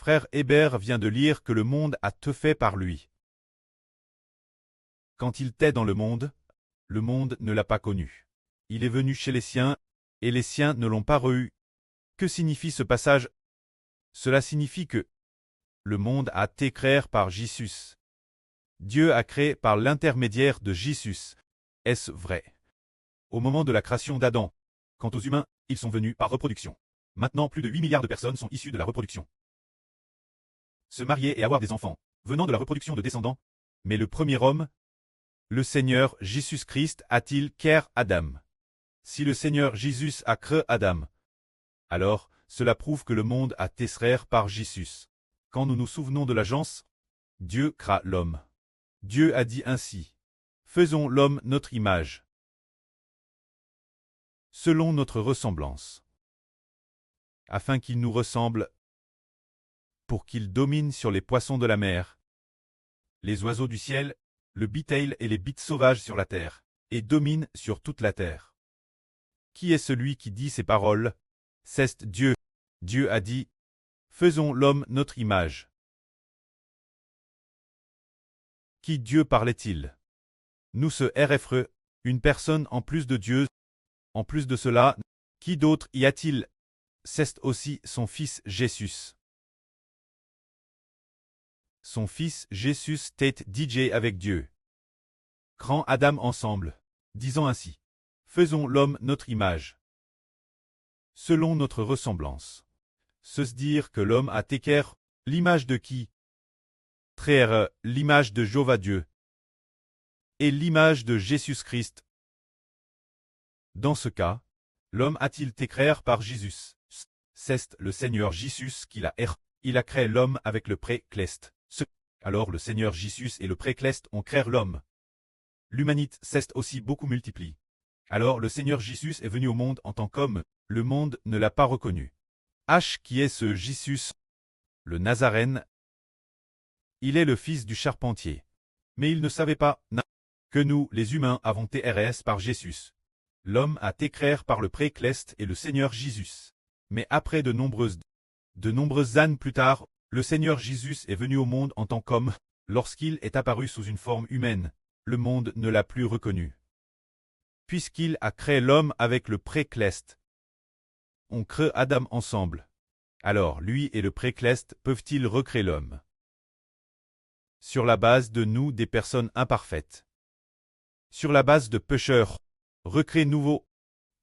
Frère Hébert vient de lire que le monde a tout fait par lui. Quand il était dans le monde ne l'a pas connu. Il est venu chez les siens, et les siens ne l'ont pas reçu. Que signifie ce passage? Cela signifie que le monde a été créé par Jésus. Dieu a créé par l'intermédiaire de Jésus. Est-ce vrai? Au moment de la création d'Adam, quant aux humains, ils sont venus par reproduction. Maintenant, plus de 8 milliards de personnes sont issues de la reproduction. Se marier et avoir des enfants, venant de la reproduction de descendants. Mais le premier homme, le Seigneur Jésus-Christ, a-t-il créé Adam? Si le Seigneur Jésus a créé Adam, alors cela prouve que le monde a été créé par Jésus. Quand nous nous souvenons de l'agence, Dieu créa l'homme. Dieu a dit ainsi: faisons l'homme notre image, selon notre ressemblance, afin qu'il nous ressemble, pour qu'il domine sur les poissons de la mer, les oiseaux du ciel, le bétail et les bêtes sauvages sur la terre, et domine sur toute la terre. Qui est celui qui dit ces paroles? C'est Dieu. Dieu a dit: faisons l'homme notre image. Qui Dieu parlait-il? Nous ce RFRE, une personne en plus de Dieu. En plus de cela, qui d'autre y a-t-il? C'est aussi son fils Jésus. Son fils Jésus était DJ avec Dieu. Grand Adam ensemble, disant ainsi: faisons l'homme notre image, selon notre ressemblance. Se dire que l'homme a été l'image de qui? Très l'image de Jéhovah Dieu et l'image de Jésus-Christ. Dans ce cas, l'homme a-t-il été créé par Jésus? C'est le Seigneur Jésus qui l'a créé. Il a créé l'homme avec le pré-clest. Alors le Seigneur Jésus et le pré-clest ont créé l'homme. L'humanité s'est aussi beaucoup multipliée. Alors le Seigneur Jésus est venu au monde en tant qu'homme, le monde ne l'a pas reconnu. Qui est ce Jésus? Le Nazarène. Il est le fils du charpentier. Mais il ne savait pas que nous, les humains, avons été RS par Jésus. L'homme a été créé par le pré-clest et le Seigneur Jésus. Mais après de nombreuses années plus tard, le Seigneur Jésus est venu au monde en tant qu'homme. Lorsqu'il est apparu sous une forme humaine, le monde ne l'a plus reconnu. Puisqu'il a créé l'homme avec le pré-clest, on crée Adam ensemble. Alors lui et le pré-clest peuvent-ils recréer l'homme? Sur la base de nous, des personnes imparfaites. Sur la base de pécheurs, recréer nouveau,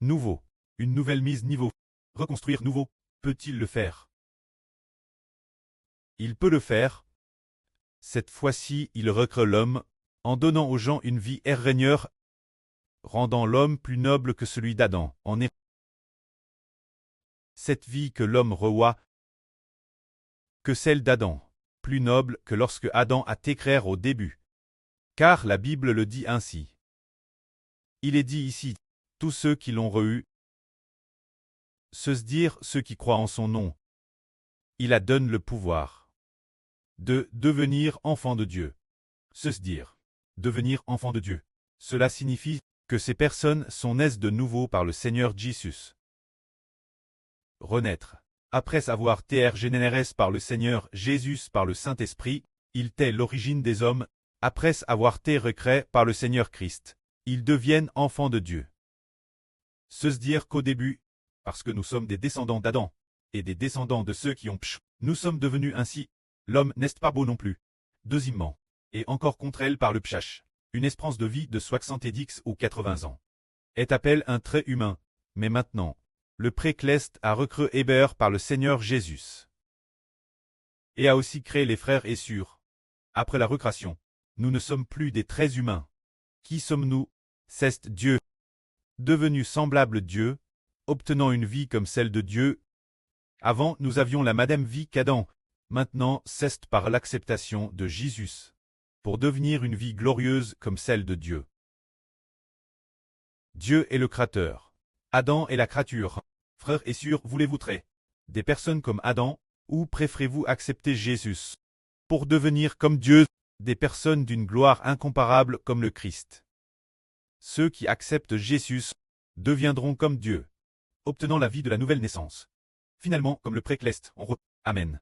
une nouvelle mise niveau, reconstruire nouveau, peut-il le faire? Il peut le faire. Cette fois-ci, il recrée l'homme, en donnant aux gens une vie régneur, rendant l'homme plus noble que celui d'Adam. Cette vie que l'homme reçoit, que celle d'Adam, plus noble que lorsque Adam a été créé au début. Car la Bible le dit ainsi. Il est dit ici, tous ceux qui l'ont reçu, se dire ceux qui croient en son nom. Il a donné le pouvoir de devenir enfant de Dieu. Se dire devenir enfant de Dieu. Cela signifie que ces personnes sont nées de nouveau par le Seigneur Jésus. Renaître. Après avoir été régénérés par le Seigneur Jésus par le Saint-Esprit, il est l'origine des hommes. Après avoir été recréés par le Seigneur Christ, ils deviennent enfants de Dieu. Se dire qu'au début, parce que nous sommes des descendants d'Adam, et des descendants de ceux qui ont nous sommes devenus ainsi. L'homme n'est pas beau non plus. Deuxièmement, et encore contre elle par le pchach, une espérance de vie de 70 ou 80 ans. Est appelé un trait humain, mais maintenant, le pré-clest a recréé Hébert par le Seigneur Jésus. Et a aussi créé les frères et sœurs. Après la recréation, nous ne sommes plus des traits humains. Qui sommes-nous? C'est Dieu. Devenu semblable Dieu, obtenant une vie comme celle de Dieu. Avant, nous avions la madame vie qu'Adam. Maintenant, c'est par l'acceptation de Jésus, pour devenir une vie glorieuse comme celle de Dieu. Dieu est le Créateur. Adam est la créature. Frères et sœurs, voulez-vous traiter des personnes comme Adam, ou préférez-vous accepter Jésus pour devenir comme Dieu, des personnes d'une gloire incomparable comme le Christ? Ceux qui acceptent Jésus deviendront comme Dieu, obtenant la vie de la nouvelle naissance. Finalement, comme le pré-clest, Amen.